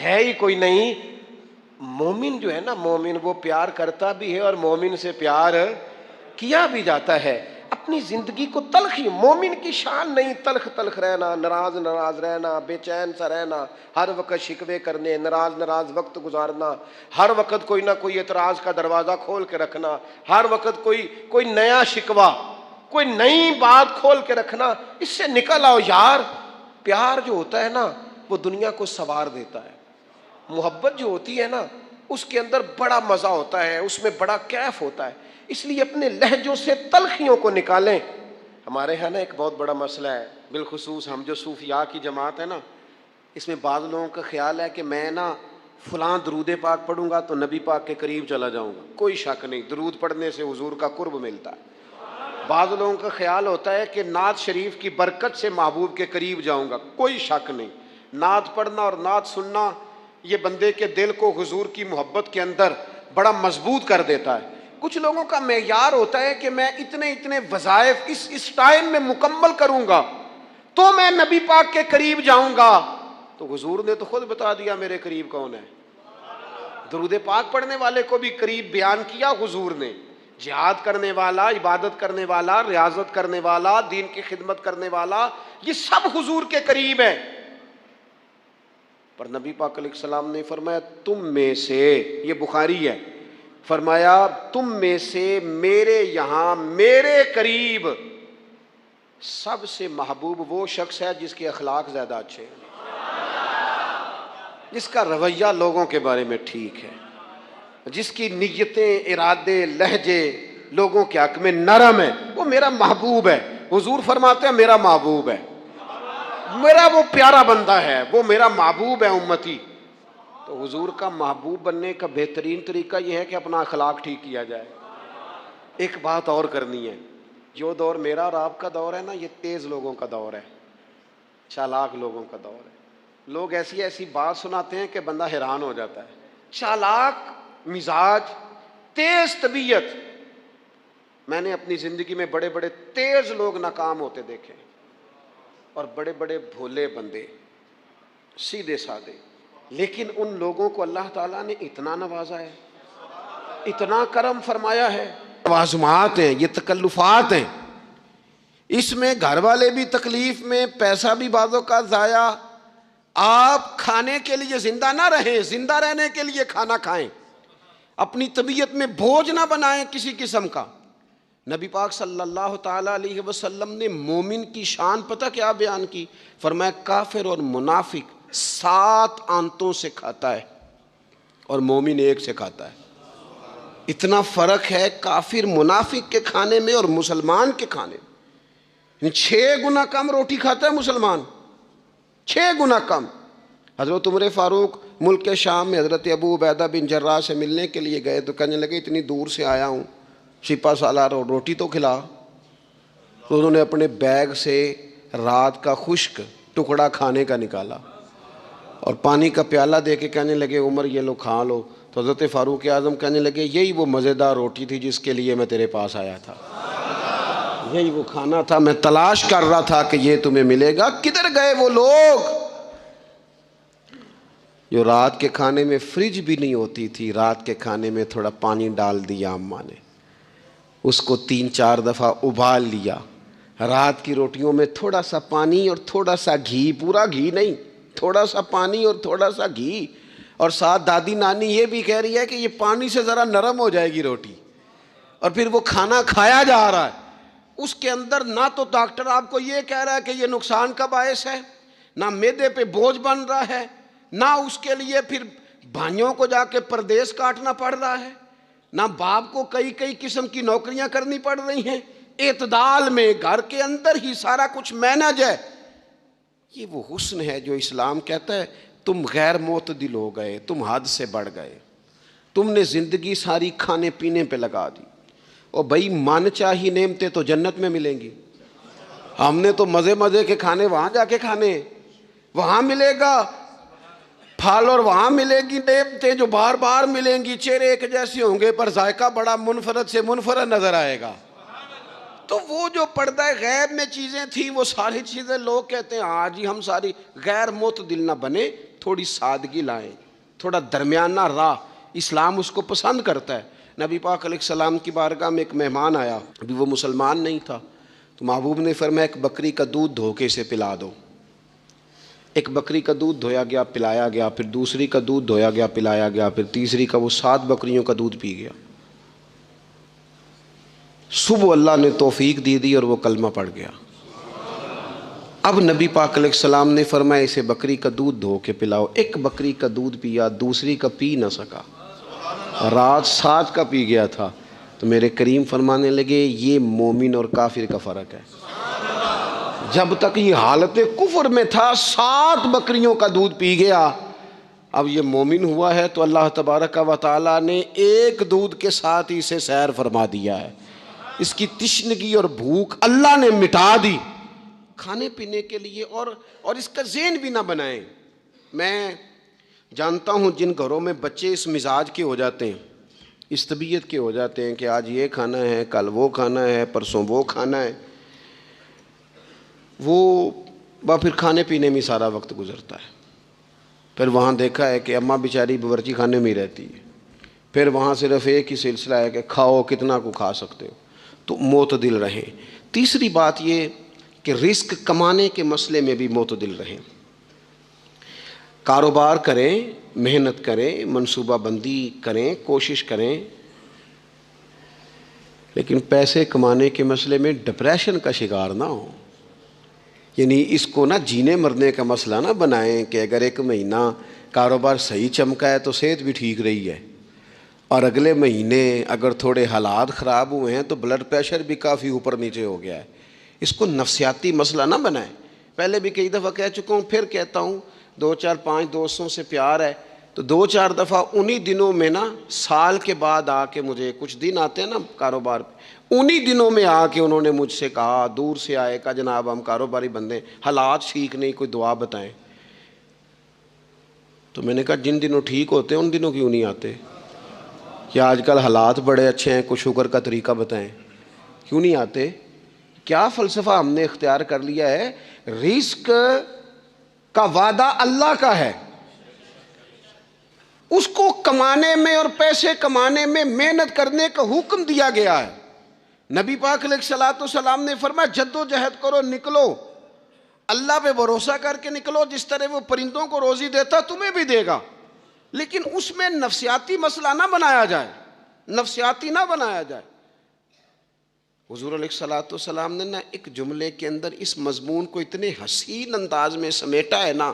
ہے ہی کوئی نہیں. مومن جو ہے نا، مومن وہ پیار کرتا بھی ہے اور مومن سے پیار کیا بھی جاتا ہے. اپنی زندگی کو تلخی، مومن کی شان نہیں تلخ تلخ رہنا، ناراض ناراض رہنا، بے چین سا رہنا، ہر وقت شکوے کرنے، ناراض وقت گزارنا، ہر وقت کوئی نہ کوئی اعتراض کا دروازہ کھول کے رکھنا، ہر وقت کوئی نیا شکوہ، کوئی نئی بات کھول کے رکھنا. اس سے نکل آؤ یار. پیار جو ہوتا ہے نا وہ دنیا کو سنوار دیتا ہے. محبت جو ہوتی ہے نا اس کے اندر بڑا مزہ ہوتا ہے، اس میں بڑا کیف ہوتا ہے. اس لیے اپنے لہجوں سے تلخیوں کو نکالیں. ہمارے ہاں نا ایک بہت بڑا مسئلہ ہے، بالخصوص ہم جو صوفیاء کی جماعت ہے نا، اس میں بعض لوگوں کا خیال ہے کہ میں نا فلاں درود پاک پڑھوں گا تو نبی پاک کے قریب چلا جاؤں گا. کوئی شک نہیں، درود پڑھنے سے حضور کا قرب ملتا ہے. بعض لوگوں کا خیال ہوتا ہے کہ نعت شریف کی برکت سے محبوب کے قریب جاؤں گا. کوئی شک نہیں، نعت پڑھنا اور نعت سننا یہ بندے کے دل کو حضور کی محبت کے اندر بڑا مضبوط کر دیتا ہے. کچھ لوگوں کا معیار ہوتا ہے کہ میں اتنے وظائف اس ٹائم میں مکمل کروں گا تو میں نبی پاک کے قریب جاؤں گا. تو حضور نے تو خود بتا دیا میرے قریب کون ہے. درود پاک پڑھنے والے کو بھی قریب بیان کیا حضور نے. جہاد کرنے والا، عبادت کرنے والا، ریاضت کرنے والا، دین کی خدمت کرنے والا، یہ سب حضور کے قریب ہیں. پر نبی پاک علیہ السلام نے فرمایا تم میں سے، یہ بخاری ہے، فرمایا تم میں سے میرے یہاں میرے قریب سب سے محبوب وہ شخص ہے جس کے اخلاق زیادہ اچھے ہیں، جس کا رویہ لوگوں کے بارے میں ٹھیک ہے، جس کی نیتیں، ارادے، لہجے لوگوں کے حق میں نرم ہے، وہ میرا محبوب ہے. حضور فرماتے ہیں میرا محبوب ہے، میرا وہ پیارا بندہ ہے، وہ میرا محبوب ہے امتی. تو حضور کا محبوب بننے کا بہترین طریقہ یہ ہے کہ اپنا اخلاق ٹھیک کیا جائے. ایک بات اور کرنی ہے، جو دور میرا اور آپ کا دور ہے نا یہ تیز لوگوں کا دور ہے، چالاک لوگوں کا دور ہے. لوگ ایسی بات سناتے ہیں کہ بندہ حیران ہو جاتا ہے. چالاک مزاج، تیز طبیعت. میں نے اپنی زندگی میں بڑے بڑے تیز لوگ ناکام ہوتے دیکھے اور بڑے بڑے بھولے بندے سیدھے سادے، لیکن ان لوگوں کو اللہ تعالیٰ نے اتنا نوازا ہے، اتنا کرم فرمایا ہے. توازمات ہیں، یہ تکلفات ہیں. اس میں گھر والے بھی تکلیف میں، پیسہ بھی بعضوں کا ضائع. آپ کھانے کے لیے زندہ نہ رہیں، زندہ رہنے کے لیے کھانا کھائیں. اپنی طبیعت میں بوجھ نہ بنائیں کسی قسم کا. نبی پاک صلی اللہ تعالیٰ علیہ وسلم نے مومن کی شان پتہ کیا بیان کی؟ فرمایا کافر اور منافق 7 آنتوں سے کھاتا ہے اور مومن 1 سے کھاتا ہے. اتنا فرق ہے کافر منافق کے کھانے میں اور مسلمان کے کھانے میں. 6 گنا کم روٹی کھاتا ہے مسلمان، 6 گنا کم. حضرت عمر فاروق ملک شام میں حضرت ابو عبیدہ بن جراح سے ملنے کے لیے گئے تو کہنے لگے اتنی دور سے آیا ہوں، شپا سالار اور روٹی تو کھلا. تو انہوں نے اپنے بیگ سے رات کا خشک ٹکڑا کھانے کا نکالا اور پانی کا پیالہ دے کے کہنے لگے عمر یہ لو کھا لو. تو حضرت فاروق اعظم کہنے لگے یہی وہ مزیدار روٹی تھی جس کے لیے میں تیرے پاس آیا تھا، یہی وہ کھانا تھا، میں تلاش کر رہا تھا کہ یہ تمہیں ملے گا. کدھر گئے وہ لوگ جو رات کے کھانے میں فریج بھی نہیں ہوتی تھی، رات کے کھانے میں تھوڑا پانی ڈال دیا اماں نے، اس کو 3-4 دفعہ ابال لیا. رات کی روٹیوں میں تھوڑا سا پانی اور تھوڑا سا گھی، پورا گھی نہیں، تھوڑا سا پانی اور تھوڑا سا گھی. اور ساتھ دادی نانی یہ بھی کہہ رہی ہے کہ یہ پانی سے ذرا نرم ہو جائے گی روٹی. اور پھر وہ کھانا کھایا جا رہا ہے. اس کے اندر نہ تو ڈاکٹر آپ کو یہ کہہ رہا ہے کہ یہ نقصان کا باعث ہے، نہ معدے پہ بوجھ بن رہا ہے، نہ اس کے لیے پھر بھائیوں کو جا کے پردیس کاٹنا پڑ رہا ہے، نہ باپ کو کئی قسم کی نوکریاں کرنی پڑ رہی ہیں. اعتدال میں گھر کے اندر ہی سارا کچھ مینج ہے. یہ وہ حسن ہے جو اسلام کہتا ہے تم غیر معتدل ہو گئے، تم حد سے بڑھ گئے، تم نے زندگی ساری کھانے پینے پہ لگا دی. اور بھائی من چاہی نعمتیں تو جنت میں ملیں گی. ہم نے تو مزے کے کھانے وہاں جا کے کھانے، وہاں ملے گا پھل اور وہاں ملے گی نعمتیں جو بار بار ملیں گی. چہرے ایک جیسے ہوں گے پر ذائقہ بڑا منفرد سے منفرد نظر آئے گا. تو وہ جو پردہ غیب میں چیزیں تھیں وہ ساری چیزیں لوگ کہتے ہیں ہاں جی ہم ساری غیر معتدل نہ بنے، تھوڑی سادگی لائیں، تھوڑا درمیانہ راہ. اسلام اس کو پسند کرتا ہے. نبی پاک علیہ السلام کی بارگاہ میں ایک مہمان آیا، ابھی وہ مسلمان نہیں تھا، تو محبوب نے فرمایا ایک بکری کا دودھ دھو کے اسے پلا دو. ایک بکری کا دودھ دھویا گیا، پلایا گیا، پھر دوسری کا دودھ دھویا گیا، پلایا گیا، پھر تیسری کا. وہ 7 بکریوں کا دودھ پی گیا. صبح اللہ نے توفیق دی اور وہ کلمہ پڑھ گیا. اب نبی پاک علیہ السلام نے فرمایا اسے بکری کا دودھ دھو کے پلاؤ. ایک بکری کا دودھ پیا، دوسری کا پی نہ سکا، رات 7 کا پی گیا تھا. تو میرے کریم فرمانے لگے یہ مومن اور کافر کا فرق ہے. جب تک یہ حالت کفر میں تھا 7 بکریوں کا دودھ پی گیا، اب یہ مومن ہوا ہے تو اللہ تبارک و تعالیٰ نے ایک دودھ کے ساتھ ہی اسے سیر فرما دیا ہے. اس کی تشنگی اور بھوک اللہ نے مٹا دی کھانے پینے کے لیے. اور اس کا ذہن بھی نہ بنائیں. میں جانتا ہوں جن گھروں میں بچے اس مزاج کے ہو جاتے ہیں، اس طبیعت کے ہو جاتے ہیں کہ آج یہ کھانا ہے، کل وہ کھانا ہے، پرسوں وہ کھانا ہے، وہ پھر کھانے پینے میں سارا وقت گزرتا ہے. پھر وہاں دیکھا ہے کہ اماں بیچاری باورچی خانے میں ہی رہتی ہے، پھر وہاں صرف ایک ہی سلسلہ ہے کہ کھاؤ کتنا کو کھا سکتے ہو. تو معتدل رہیں. تیسری بات یہ کہ رزق کمانے کے مسئلے میں بھی معتدل رہیں. کاروبار کریں، محنت کریں، منصوبہ بندی کریں، کوشش کریں، لیکن پیسے کمانے کے مسئلے میں ڈپریشن کا شکار نہ ہو. یعنی اس کو نہ جینے مرنے کا مسئلہ نہ بنائیں کہ اگر 1 مہینہ کاروبار صحیح چمکا ہے تو صحت بھی ٹھیک رہی ہے، اور اگلے مہینے اگر تھوڑے حالات خراب ہوئے ہیں تو بلڈ پریشر بھی کافی اوپر نیچے ہو گیا ہے. اس کو نفسیاتی مسئلہ نہ بنائیں. پہلے بھی کئی دفعہ کہہ چکا ہوں، پھر کہتا ہوں، 2-4-5 دوستوں سے پیار ہے تو 2-4 دفعہ انہی دنوں میں نا، سال کے بعد آ کے مجھے کچھ دن آتے ہیں نا کاروبار پہ، انہی دنوں میں آ کے انہوں نے مجھ سے کہا، دور سے آئے، کہا جناب ہم کاروباری بندے، حالات ٹھیک نہیں، کوئی دعا بتائیں. تو میں نے کہا جن دنوں ٹھیک ہوتے ہیں ان دنوں کیوں نہیں آتے؟ کہ آج کل حالات بڑے اچھے ہیں، کچھ شکر کا طریقہ بتائیں، کیوں نہیں آتے؟ کیا فلسفہ ہم نے اختیار کر لیا ہے؟ رزق کا وعدہ اللہ کا ہے، اس کو کمانے میں اور پیسے کمانے میں محنت کرنے کا حکم دیا گیا ہے۔ نبی پاک علیہ الصلوۃ والسلام نے فرمایا جد و جہد کرو، نکلو، اللہ پہ بھروسہ کر کے نکلو، جس طرح وہ پرندوں کو روزی دیتا تمہیں بھی دے گا، لیکن اس میں نفسیاتی مسئلہ نہ بنایا جائے، نفسیاتی نہ بنایا جائے۔ حضور علیہ الصلوۃ والسلام نے نا ایک جملے کے اندر اس مضمون کو اتنے حسین انداز میں سمیٹا ہے نا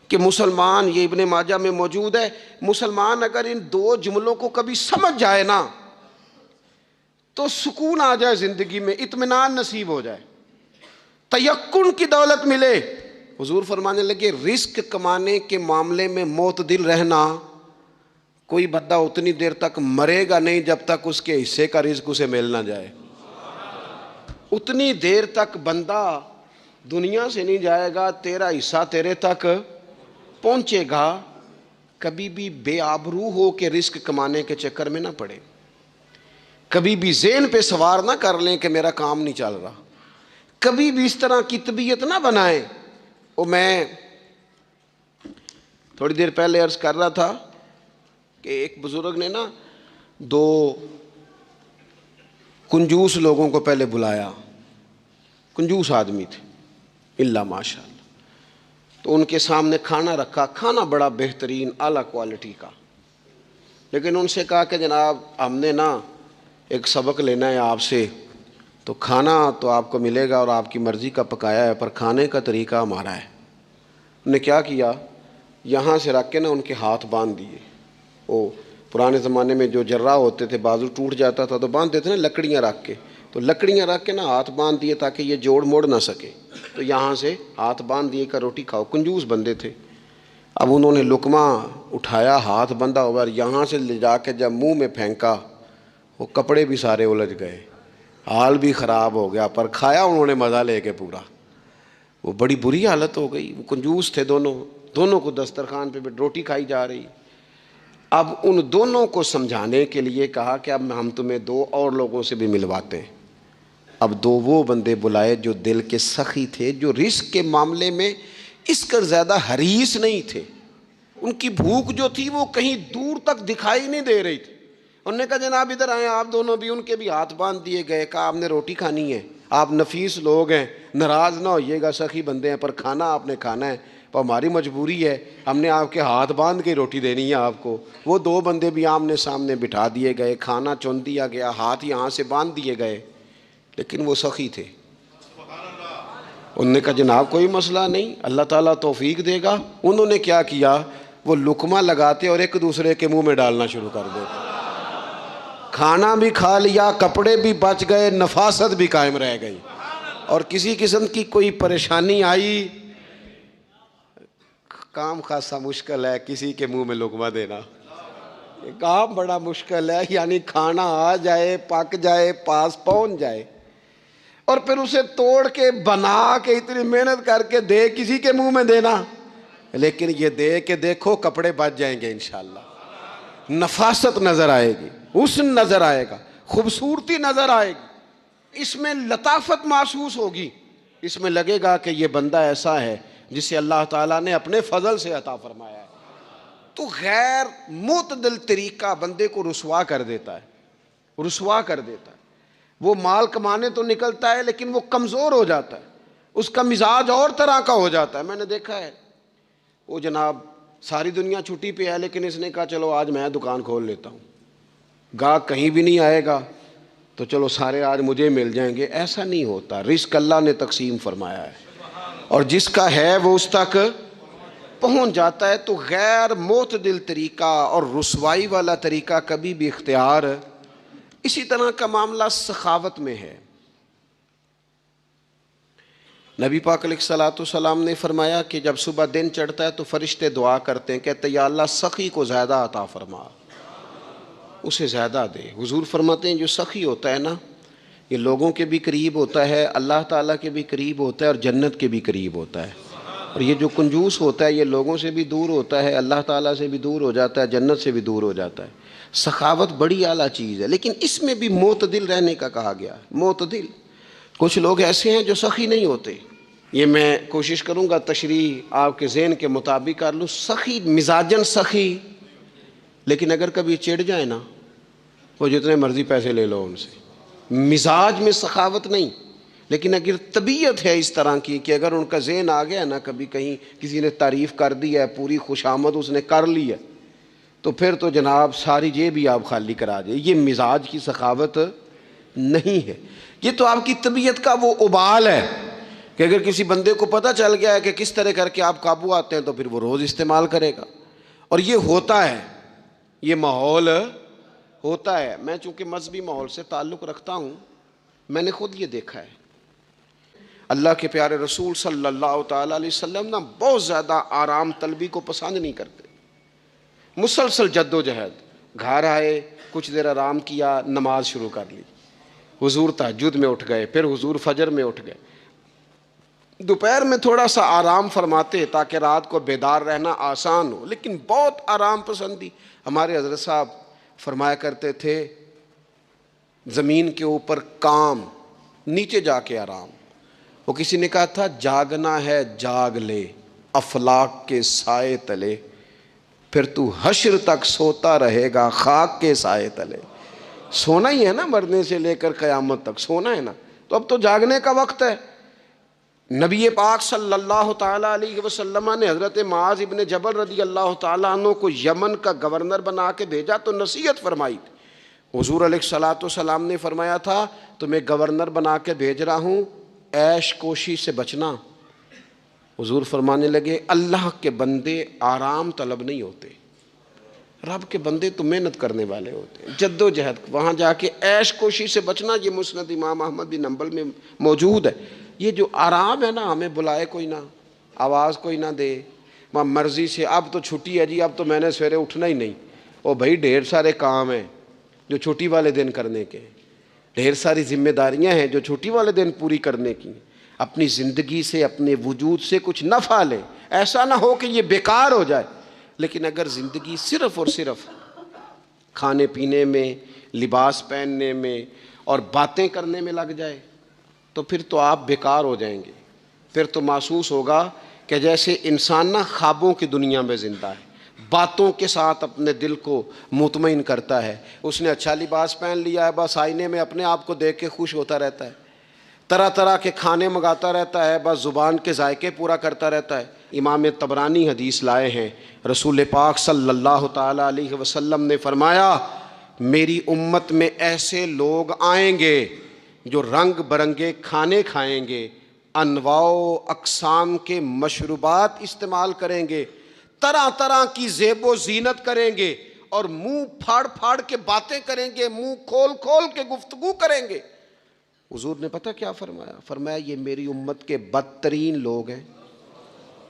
کہ مسلمان، یہ ابن ماجہ میں موجود ہے، مسلمان اگر ان دو جملوں کو کبھی سمجھ جائے نا تو سکون آ جائے زندگی میں، اطمینان نصیب ہو جائے، تیقن کی دولت ملے۔ حضور فرمانے لگے رزق کمانے کے معاملے میں معتدل رہنا، کوئی بندہ اتنی دیر تک مرے گا نہیں جب تک اس کے حصے کا رزق اسے مل نہ جائے، اتنی دیر تک بندہ دنیا سے نہیں جائے گا، تیرا حصہ تیرے تک پہنچے گا۔ کبھی بھی بے آبرو ہو کے رزق کمانے کے چکر میں نہ پڑے، کبھی بھی ذہن پہ سوار نہ کر لیں کہ میرا کام نہیں چل رہا، کبھی بھی اس طرح کی طبیعت نہ بنائیں۔ میں تھوڑی دیر پہلے عرض کر رہا تھا کہ ایک بزرگ نے نا دو کنجوس لوگوں کو پہلے بلایا، کنجوس آدمی تھے الا ماشاء اللہ، تو ان کے سامنے کھانا رکھا، کھانا بڑا بہترین اعلیٰ کوالٹی کا، لیکن ان سے کہا کہ جناب ہم نے نا ایک سبق لینا ہے آپ سے، تو کھانا تو آپ کو ملے گا اور آپ کی مرضی کا پکایا ہے، پر کھانے کا طریقہ ہمارا ہے۔ انہوں نے کیا کیا، یہاں سے رکھ کے نا ان کے ہاتھ باندھ دیے۔ وہ پرانے زمانے میں جو جراح ہوتے تھے، بازو ٹوٹ جاتا تھا تو باندھ دیتے نا لکڑیاں رکھ کے، تو لکڑیاں رکھ کے نا ہاتھ باندھ دیے تاکہ یہ جوڑ موڑ نہ سکے، تو یہاں سے ہاتھ باندھ دیے کہ روٹی کھاؤ۔ کنجوس بندے تھے۔ اب انہوں نے لقمہ اٹھایا، ہاتھ بندھا ہوا، یہاں سے لے جا کے جب منہ میں پھینکا، وہ کپڑے بھی سارے الجھ گئے، حال بھی خراب ہو گیا، پر کھایا انہوں نے مزہ لے کے پورا۔ وہ بڑی بری حالت ہو گئی، وہ کنجوس تھے دونوں کو دسترخوان پہ روٹی کھائی جا رہی۔ اب ان دونوں کو سمجھانے کے لیے کہا کہ اب ہم تمہیں دو اور لوگوں سے بھی ملواتے ہیں۔ اب دو وہ بندے بلائے جو دل کے سخی تھے، جو رزق کے معاملے میں اس کا زیادہ حریص نہیں تھے، ان کی بھوک جو تھی وہ کہیں دور تک دکھائی نہیں دے رہی تھی۔ انہوں نے کہا جناب ادھر آئیں، آپ دونوں بھی۔ ان کے بھی ہاتھ باندھ دیے گئے، کہا آپ نے روٹی کھانی ہے، آپ نفیس لوگ ہیں، ناراض نہ ہوئیے گا، سخی بندے ہیں، پر کھانا آپ نے کھانا ہے، پر ہماری مجبوری ہے، ہم نے آپ کے ہاتھ باندھ کے روٹی دینی ہے آپ کو۔ وہ دو بندے بھی آمنے سامنے بٹھا دیے گئے، کھانا چن دیا گیا، ہاتھ یہاں سے باندھ دیے گئے، لیکن وہ سخی تھے۔ انہوں نے کہا جناب کوئی مسئلہ نہیں، اللہ تعالیٰ توفیق دے گا۔ انہوں نے کیا کیا، وہ لقمہ لگاتے اور ایک دوسرے کے منہ میں ڈالنا شروع کر دیتے۔ کھانا بھی کھا لیا، کپڑے بھی بچ گئے، نفاست بھی قائم رہ گئی، اور کسی قسم کی کوئی پریشانی آئی، کام خاصا مشکل ہے کسی کے منہ میں لقمہ دینا، یہ کام بڑا مشکل ہے، یعنی کھانا آ جائے، پک جائے، پاس پہنچ جائے، اور پھر اسے توڑ کے بنا کے اتنی محنت کر کے دے کسی کے منہ میں دینا۔ لیکن یہ دے کے دیکھو کپڑے بچ جائیں گے انشاءاللہ، نفاست نظر آئے گی، حسن نظر آئے گا، خوبصورتی نظر آئے گی، اس میں لطافت محسوس ہوگی، اس میں لگے گا کہ یہ بندہ ایسا ہے جسے اللہ تعالیٰ نے اپنے فضل سے عطا فرمایا ہے۔ تو غیر معتدل طریقہ بندے کو رسوا کر دیتا ہے، رسوا کر دیتا ہے۔ وہ مال کمانے تو نکلتا ہے لیکن وہ کمزور ہو جاتا ہے، اس کا مزاج اور طرح کا ہو جاتا ہے۔ میں نے دیکھا ہے، وہ جناب ساری دنیا چھٹی پہ ہے لیکن اس نے کہا چلو آج میں دکان کھول لیتا ہوں، گاہک کہیں بھی نہیں آئے گا تو چلو سارے آج مجھے مل جائیں گے۔ ایسا نہیں ہوتا، رزق اللہ نے تقسیم فرمایا ہے، اور جس کا ہے وہ اس تک پہنچ جاتا ہے۔ تو غیر معتدل طریقہ اور رسوائی والا طریقہ کبھی بھی اختیار۔ اسی طرح کا معاملہ سخاوت میں ہے۔ نبی پاک علیہ الصلوۃ والسلام نے فرمایا کہ جب صبح دن چڑھتا ہے تو فرشتے دعا کرتے ہیں، کہتے ہیں یا اللہ سخی کو زیادہ عطا فرما، اسے زیادہ دے۔ حضور فرماتے ہیں جو سخی ہوتا ہے نا، یہ لوگوں کے بھی قریب ہوتا ہے، اللہ تعالیٰ کے بھی قریب ہوتا ہے، اور جنت کے بھی قریب ہوتا ہے۔ اور یہ جو کنجوس ہوتا ہے یہ لوگوں سے بھی دور ہوتا ہے، اللہ تعالیٰ سے بھی دور ہو جاتا ہے، جنت سے بھی دور ہو جاتا ہے۔ سخاوت بڑی اعلیٰ چیز ہے، لیکن اس میں بھی معتدل رہنے کا کہا گیا ہے۔ معتدل، کچھ لوگ ایسے ہیں جو سخی نہیں ہوتے، یہ میں کوشش کروں گا تشریح آپ کے ذہن کے مطابق کر لوں۔ سخی مزاجن سخی، لیکن اگر کبھی چڑ جائے نا، وہ جتنے مرضی پیسے لے لو ان سے، مزاج میں سخاوت نہیں، لیکن اگر طبیعت ہے اس طرح کی کہ اگر ان کا ذہن آ گیا نا، کبھی کہیں کسی نے تعریف کر دی ہے، پوری خوش آمد اس نے کر لی ہے، تو پھر تو جناب ساری جیب ہی آپ خالی کرا دیں۔ یہ مزاج کی سخاوت نہیں ہے، یہ تو آپ کی طبیعت کا وہ ابال ہے کہ اگر کسی بندے کو پتہ چل گیا ہے کہ کس طرح کر کے آپ قابو آتے ہیں تو پھر وہ روز استعمال کرے گا، اور یہ ہوتا ہے، یہ ماحول ہوتا ہے۔ میں چونکہ مذہبی ماحول سے تعلق رکھتا ہوں، میں نے خود یہ دیکھا ہے۔ اللہ کے پیارے رسول صلی اللہ تعالیٰ علیہ وسلم نا بہت زیادہ آرام طلبی کو پسند نہیں کرتے، مسلسل جد و جہد۔ گھر آئے، کچھ دیر آرام کیا، نماز شروع کر لی، حضور تہجد میں اٹھ گئے، پھر حضور فجر میں اٹھ گئے، دوپہر میں تھوڑا سا آرام فرماتے تاکہ رات کو بیدار رہنا آسان ہو، لیکن بہت آرام پسندی۔ ہمارے حضرت صاحب فرمایا کرتے تھے زمین کے اوپر کام، نیچے جا کے آرام۔ وہ کسی نے کہا تھا جاگنا ہے جاگ لے افلاک کے سائے تلے، پھر تو حشر تک سوتا رہے گا خاک کے سائے تلے۔ سونا ہی ہے نا، مرنے سے لے کر قیامت تک سونا ہے نا، تو اب تو جاگنے کا وقت ہے۔ نبی پاک صلی اللہ تعالیٰ علیہ وسلم نے حضرت معاذ ابن جبل رضی اللہ تعالیٰ عنہ کو یمن کا گورنر بنا کے بھیجا تو نصیحت فرمائی تھی۔ حضور علیہ الصلوۃ والسلام نے فرمایا تھا تمہیں گورنر بنا کے بھیج رہا ہوں، عیش کوشی سے بچنا۔ حضور فرمانے لگے اللہ کے بندے آرام طلب نہیں ہوتے، رب کے بندے تو محنت کرنے والے ہوتے ہیں، جد و جہد۔ وہاں جا کے عیش کوشی سے بچنا، یہ مسند امام احمد بن حنبل میں موجود ہے۔ یہ جو آرام ہے نا، ہمیں بلائے کوئی نہ، آواز کوئی نہ دے، ماں مرضی سے اب تو چھٹی ہے جی، اب تو میں نے سویرے اٹھنا ہی نہیں۔ او بھائی ڈھیر سارے کام ہیں جو چھٹی والے دن کرنے کے، ڈھیر ساری ذمہ داریاں ہیں جو چھٹی والے دن پوری کرنے کی۔ اپنی زندگی سے، اپنے وجود سے کچھ نفع لے، ایسا نہ ہو کہ یہ بیکار ہو جائے۔ لیکن اگر زندگی صرف اور صرف کھانے پینے میں، لباس پہننے میں اور باتیں کرنے میں لگ جائے تو پھر تو آپ بیکار ہو جائیں گے۔ پھر تو محسوس ہوگا کہ جیسے انسان نہ خوابوں کی دنیا میں زندہ ہے، باتوں کے ساتھ اپنے دل کو مطمئن کرتا ہے۔ اس نے اچھا لباس پہن لیا ہے، بس آئینے میں اپنے آپ کو دیکھ کے خوش ہوتا رہتا ہے، طرح طرح کے کھانے منگاتا رہتا ہے، بس زبان کے ذائقے پورا کرتا رہتا ہے۔ امام طبرانی حدیث لائے ہیں، رسول پاک صلی اللہ تعالیٰ علیہ وسلم نے فرمایا میری امت میں ایسے لوگ آئیں گے جو رنگ برنگے کھانے کھائیں گے، انواع و اقسام کے مشروبات استعمال کریں گے، طرح طرح کی زیب و زینت کریں گے، اور منہ پھاڑ پھاڑ کے باتیں کریں گے، منہ کھول کھول کے گفتگو کریں گے۔ حضور نے پتہ کیا فرمایا؟ فرمایا یہ میری امت کے بدترین لوگ ہیں،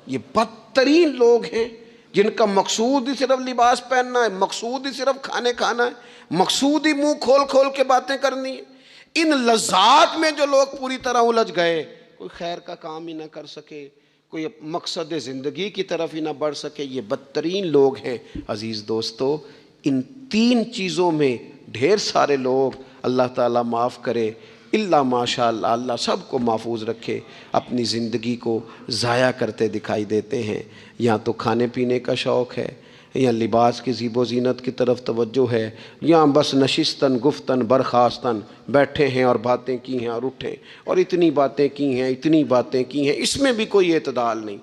یہ بدترین لوگ ہیں جن کا مقصود ہی صرف لباس پہننا ہے، مقصود ہی صرف کھانے کھانا ہے، مقصود ہی منہ کھول کھول کے باتیں کرنی ہے۔ ان لذات میں جو لوگ پوری طرح الجھ گئے، کوئی خیر کا کام ہی نہ کر سکے، کوئی مقصد زندگی کی طرف ہی نہ بڑھ سکے، یہ بدترین لوگ ہیں۔ عزیز دوستو، ان تین چیزوں میں ڈھیر سارے لوگ، اللہ تعالیٰ معاف کرے اللہ ماشاء اللہ، اللہ سب کو محفوظ رکھے، اپنی زندگی کو ضائع کرتے دکھائی دیتے ہیں۔ یا تو کھانے پینے کا شوق ہے، یا لباس کی زیب و زینت کی طرف توجہ ہے، یا بس نشستن گفتن برخاستن بیٹھے ہیں اور باتیں کی ہیں اور اٹھے اور اتنی باتیں کی ہیں، اتنی باتیں کی ہیں، اس میں بھی کوئی اعتدال نہیں۔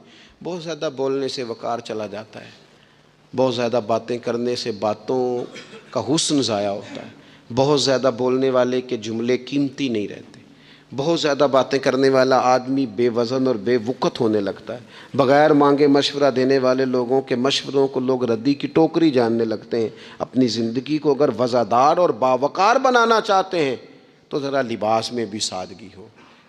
بہت زیادہ بولنے سے وقار چلا جاتا ہے، بہت زیادہ باتیں کرنے سے باتوں کا حسن ضائع ہوتا ہے، بہت زیادہ بولنے والے کے جملے قیمتی نہیں رہتے، بہت زیادہ باتیں کرنے والا آدمی بے وزن اور بے وقت ہونے لگتا ہے، بغیر مانگے مشورہ دینے والے لوگوں کے مشوروں کو لوگ ردی کی ٹوکری جاننے لگتے ہیں۔ اپنی زندگی کو اگر وزادار اور باوقار بنانا چاہتے ہیں تو ذرا لباس میں بھی سادگی ہو،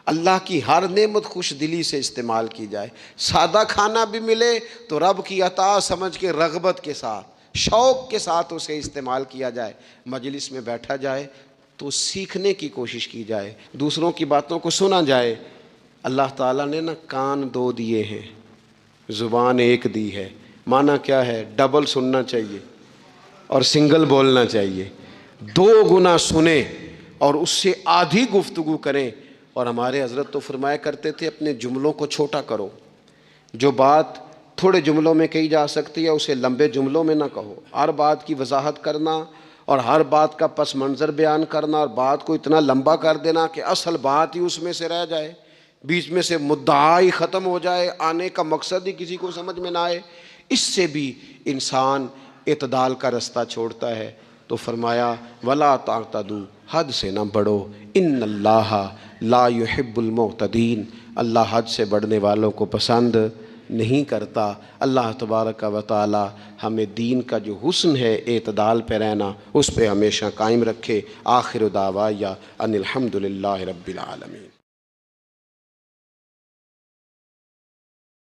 اللہ کی ہر نعمت خوش دلی سے استعمال کی جائے، سادہ کھانا بھی ملے تو رب کی عطا سمجھ کے رغبت کے ساتھ، شوق کے ساتھ اسے استعمال کیا جائے۔ مجلس میں بیٹھا جائے تو سیکھنے کی کوشش کی جائے، دوسروں کی باتوں کو سنا جائے۔ اللہ تعالیٰ نے نا کان دو دیے ہیں، زبان ایک دی ہے، معنی کیا ہے؟ ڈبل سننا چاہیے۔ اور سنگل بولنا چاہیے، 2 گنا سنیں اور اس سے آدھی گفتگو کریں۔ اور ہمارے حضرت تو فرمایا کرتے تھے اپنے جملوں کو چھوٹا کرو، جو بات تھوڑے جملوں میں کہی جا سکتی ہے اسے لمبے جملوں میں نہ کہو۔ ہر بات کی وضاحت کرنا اور ہر بات کا پس منظر بیان کرنا اور بات کو اتنا لمبا کر دینا کہ اصل بات ہی اس میں سے رہ جائے، بیچ میں سے مدعا ہی ختم ہو جائے، آنے کا مقصد ہی کسی کو سمجھ میں نہ آئے، اس سے بھی انسان اعتدال کا رستہ چھوڑتا ہے۔ تو فرمایا وَلَا تَعْتَدُوا، حد سے نہ بڑھو، ان اللہ لا يحب المعتدین، اللہ حد سے بڑھنے والوں کو پسند نہیں کرتا۔ اللہ تبارک و تعالی ہمیں دین کا جو حسن ہے اعتدال پہ رہنا اس پہ ہمیشہ قائم رکھے۔ آخر دعوایا ان الحمد للہ رب العالمین۔